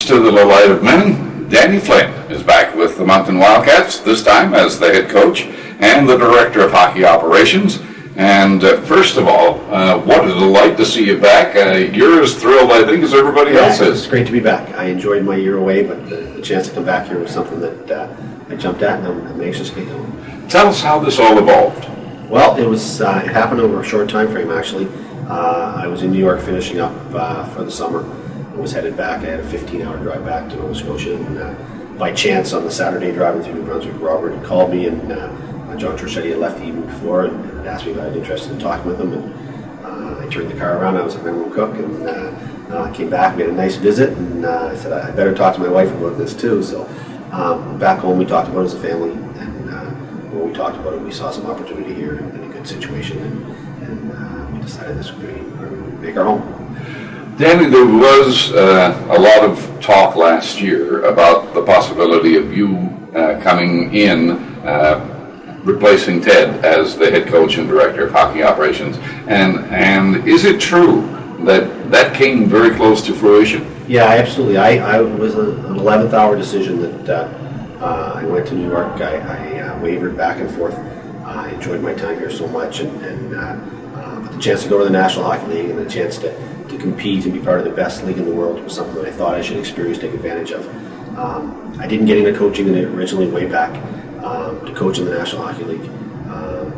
To the light of men, Danny Flynn is back with the Moncton Wildcats, this time as the head coach and the director of hockey operations. And first of all, what a delight to see you back. You're as thrilled, I think, as everybody else is. It's great to be back. I enjoyed my year away, but the chance to come back here was something that I jumped at, and I'm anxious to get going. Tell us how this all evolved. Well, it happened over a short time frame, actually. I was in New York finishing up for the summer. I was headed back. I had a 15-hour drive back to Nova Scotia, and by chance on the Saturday driving through New Brunswick, Robert had called me, and John Torchetti had left the evening before and asked me if I was interested in talking with him. And I turned the car around. I was at Memorial Cook, and came back. We had a nice visit, and I said I better talk to my wife about this too. So back home, we talked about it as a family, and when we talked about it, we saw some opportunity here in a good situation, and we decided this would be where we would make our home. Danny, there was a lot of talk last year about the possibility of you coming in, replacing Ted as the head coach and director of hockey operations. And is it true that came very close to fruition? Yeah, absolutely. I was an 11th hour decision that I went to New York. I wavered back and forth. I enjoyed my time here so much, but the chance to go to the National Hockey League and the chance to compete and be part of the best league in the world was something that I thought I should experience, take advantage of. I didn't get into coaching originally way back to coach in the National Hockey League.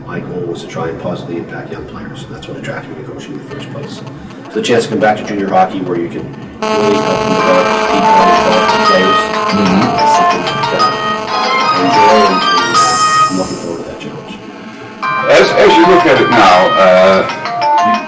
My goal was to try and positively impact young players, and that's what attracted me to coaching in the first place. So the chance to come back to junior hockey where you can really help them develop people and develop players is something that I enjoy, and I'm looking forward to that challenge. As you look at it now,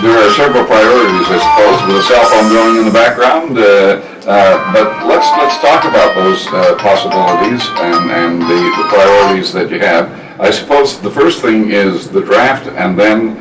there are several priorities, I suppose, with a cell phone going in the background. But let's talk about those possibilities and the priorities that you have. I suppose the first thing is the draft, and then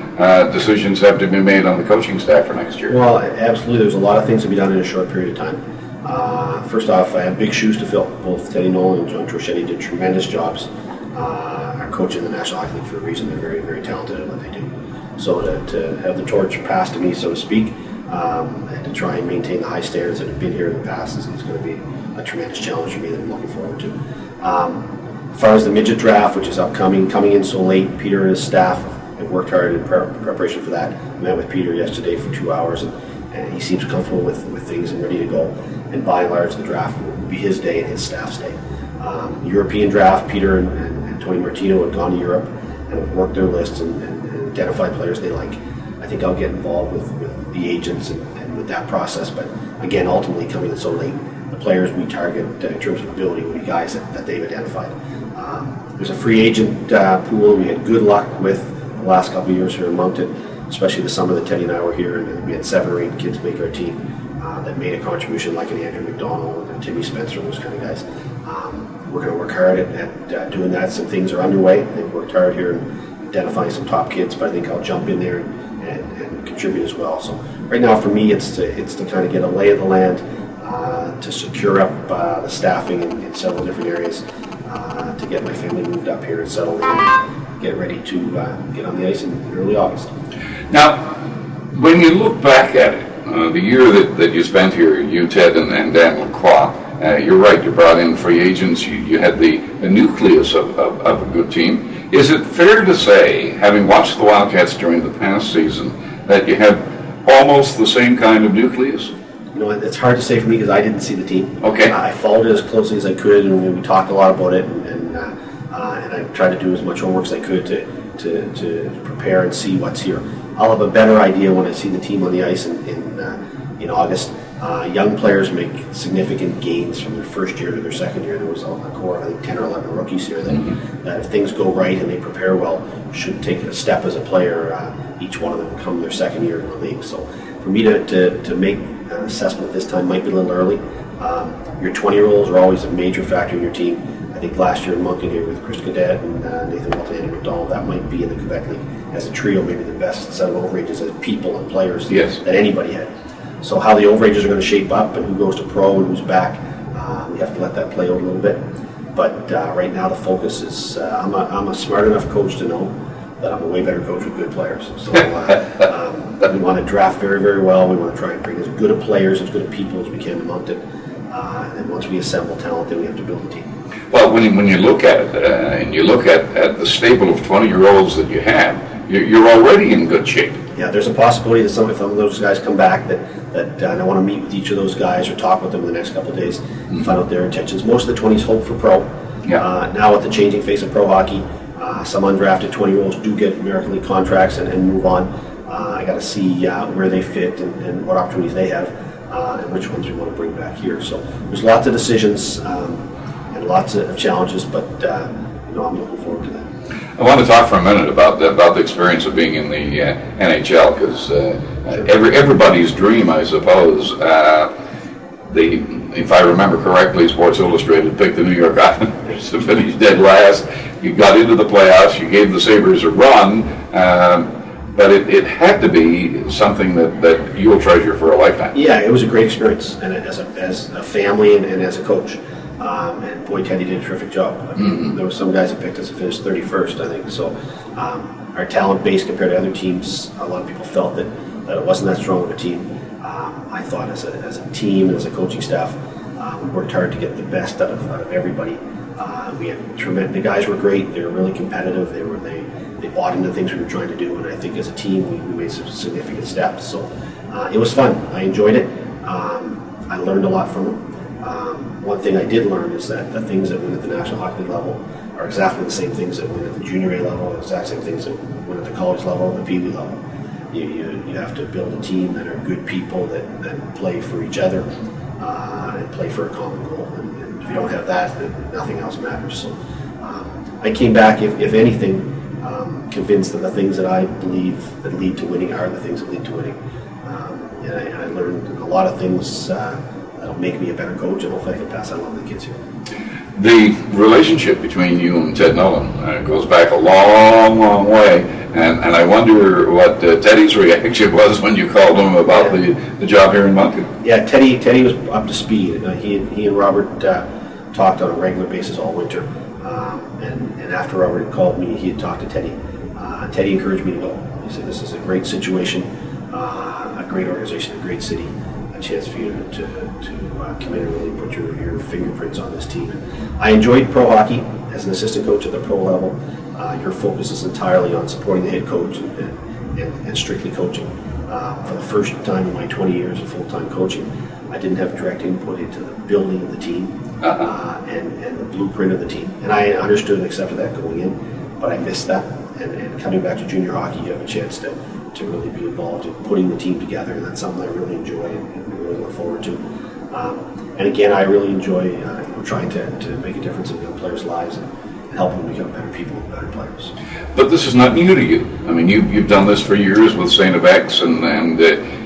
decisions have to be made on the coaching staff for next year. Well, absolutely. There's a lot of things to be done in a short period of time. First off, I have big shoes to fill. Both Teddy Nolan and John Torchetti did tremendous jobs. Are coaching the National Hockey League for a reason. They're very, very talented at what they do. So to have the torch passed to me, so to speak, and to try and maintain the high standards that have been here in the past is going to be a tremendous challenge for me that I'm looking forward to. As far as the midget draft, which is upcoming, coming in so late, Peter and his staff have worked hard in preparation for that. I met with Peter yesterday for 2 hours, and he seems comfortable with things and ready to go. And by and large, the draft will be his day and his staff's day. European draft, Peter and Tony Martino have gone to Europe and have worked their lists and identify players they like. I think I'll get involved with the agents and with that process, but again, ultimately coming in so late, the players we target in terms of ability will be guys that they've identified. There's a free agent pool we had good luck with the last couple of years here in Moncton, especially the summer that Teddy and I were here, and we had 7 or 8 kids make our team that made a contribution, like an Andrew McDonald and Timmy Spencer, those kind of guys. We're going to work hard at doing that. Some things are underway. They've worked hard here and identifying some top kids, but I think I'll jump in there and contribute as well. So right now for me, it's to kind of get a lay of the land, to secure up the staffing in several different areas, to get my family moved up here and settled in and get ready to get on the ice in early August. Now, when you look back at it, the year that you spent here, you, Ted, and Dan Lacroix, you're right, you brought in free agents, you had the nucleus of a good team. Is it fair to say, having watched the Wildcats during the past season, that you have almost the same kind of nucleus? You know, it's hard to say for me because I didn't see the team. Okay. I followed it as closely as I could, and we talked a lot about it, and I tried to do as much homework as I could to prepare and see what's here. I'll have a better idea when I see the team on the ice in August. Young players make significant gains from their first year to their second year. There was a core of, I think, 10 or 11 rookies here that if things go right and they prepare well, should take a step as a player, each one of them come their second year in the league. So for me to make an assessment at this time might be a little early. Your 20-year-olds are always a major factor in your team. I think last year in Moncton here with Chris Cadet and Nathan Walton and Andy McDonald, that might be in the Quebec League as a trio, maybe the best set of overages as people and players that anybody had. So how the overages are going to shape up and who goes to pro and who's back, we have to let that play out a little bit. But right now the focus is, I'm a smart enough coach to know that I'm a way better coach with good players. So we want to draft very, very well. We want to try and bring as good of players, as good of people as we can to Moncton. And then once we assemble talent, then we have to build a team. Well, when you look at it, and you look at the stable of 20-year-olds that you have, you're already in good shape. Yeah, there's a possibility that some of those guys come back that I want to meet with each of those guys or talk with them in the next couple of days and find out their intentions. Most of the 20s hope for pro. Yeah. Now with the changing face of pro hockey, some undrafted 20-year-olds do get American League contracts and move on. I got to see where they fit and what opportunities they have and which ones we want to bring back here. So there's lots of decisions and lots of challenges, but I'm looking forward to that. I want to talk for a minute about the experience of being in the NHL, because everybody's dream, I suppose. If I remember correctly, Sports Illustrated picked the New York Islanders to finish dead last. You got into the playoffs, you gave the Sabres a run, but it had to be something that you'll treasure for a lifetime. Yeah, it was a great experience, and as a family and as a coach. And boy, Teddy did a terrific job. I mean, there were some guys that picked us to finish 31st, I think. So our talent base compared to other teams, a lot of people felt that it wasn't that strong of a team. I thought as a team and as a coaching staff, we worked hard to get the best out of everybody. We had tremendous. The guys were great. They were really competitive. They bought into things we were trying to do, and I think as a team we made some significant steps. So it was fun. I enjoyed it. I learned a lot from it. One thing I did learn is that the things that win at the National Hockey League level are exactly the same things that win at the junior A level, the exact same things that win at the college level, the Pee Wee level. You have to build a team that are good people that play for each other and play for a common goal. And if you don't have that, then nothing else matters. So I came back, if anything, convinced that the things that I believe that lead to winning are the things that lead to winning. And I learned a lot of things that'll make me a better coach, and hopefully I can pass that along to the kids here. The relationship between you and Ted Nolan goes back a long, long way, and I wonder what Teddy's reaction was when you called him about the job here in Moncton. Yeah, Teddy was up to speed. He and Robert talked on a regular basis all winter, and after Robert had called me, he had talked to Teddy. Teddy encouraged me to go. He said, "This is a great situation, a great organization, a great city. A chance for you to come in and really put your fingerprints on this team." And I enjoyed pro hockey as an assistant coach at the pro level. Your focus is entirely on supporting the head coach and strictly coaching. For the first time in my 20 years of full-time coaching, I didn't have direct input into the building of the team and the blueprint of the team. And I understood and accepted that going in, but I missed that. And coming back to junior hockey, you have a chance to really be involved in putting the team together, and that's something I really enjoy and really look forward to. And again, I really enjoy trying to make a difference in young players' lives and help them become better people and better players. But this is not new to you. I mean, you've done this for years with St. FX, and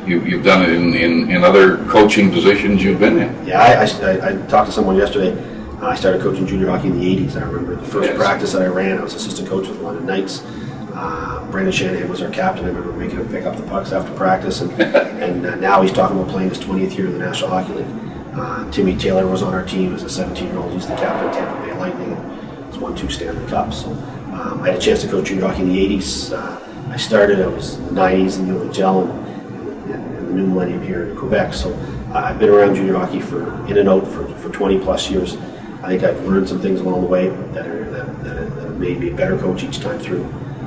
you've done it in other coaching positions you've been in. Yeah, I talked to someone yesterday. I started coaching junior hockey in the 80s. I remember the first practice that I ran, I was assistant coach with London Knights. Brandon Shanahan was our captain. I remember making him pick up the pucks after practice, and now he's talking about playing his 20th year in the National Hockey League. Timmy Taylor was on our team as a 17-year-old. He's the captain of Tampa Bay Lightning and has won 2 Stanley Cups. So I had a chance to coach junior hockey in the 80s. I started, I was in the 90s in the OHL and the new millennium here in Quebec. So I've been around junior hockey in and out for 20 plus years. I think I've learned some things along the way that have made me a better coach each time through.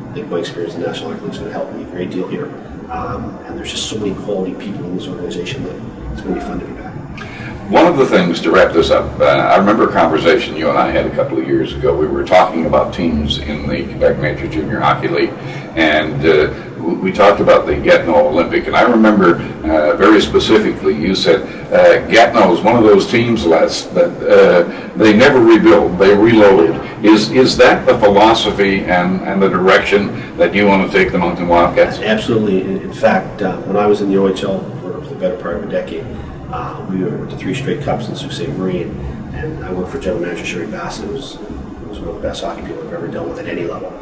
I think my experience in the National Hockey League is going to help me a great deal here. And there's just so many quality people in this organization that it's going to be fun to be back. One of the things, to wrap this up, I remember a conversation you and I had a couple of years ago. We were talking about teams in the Quebec Major Junior Hockey League, and we talked about the Gatineau Olympic, and I remember very specifically you said Gatineau is one of those teams, Les, that they never rebuild, they reload. Is that the philosophy and the direction that you want to take the Moncton Wildcats? Absolutely. In fact, when I was in the OHL for the better part of a decade, we were to 3 straight cups in Sault Ste. Marie, and I worked for General Manager Sherry Bassett, who was one of the best hockey people I've ever dealt with at any level.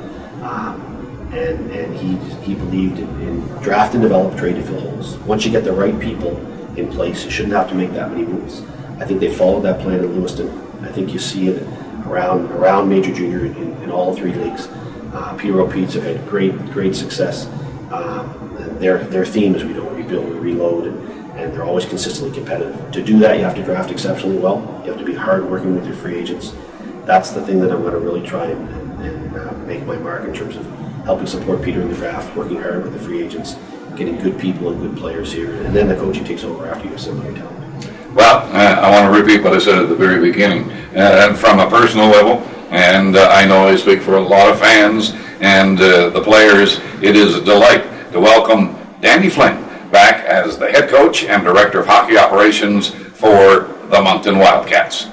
And he believed in draft and develop, trade to fill holes. Once you get the right people in place, you shouldn't have to make that many moves. I think they followed that plan in Lewiston. I think you see it around Major Junior in all 3 leagues. Peter O'Peats have had great success. Their theme is we don't rebuild, we reload, and they're always consistently competitive. To do that, you have to draft exceptionally well. You have to be hard working with your free agents. That's the thing that I'm going to really try and make my mark in terms of helping support Peter in the draft, working hard with the free agents, getting good people and good players here, and then the coaching takes over after you have similar talent. Well, I want to repeat what I said at the very beginning. From a personal level, and I know I speak for a lot of fans and the players, it is a delight to welcome Danny Flynn back as the head coach and director of hockey operations for the Moncton Wildcats.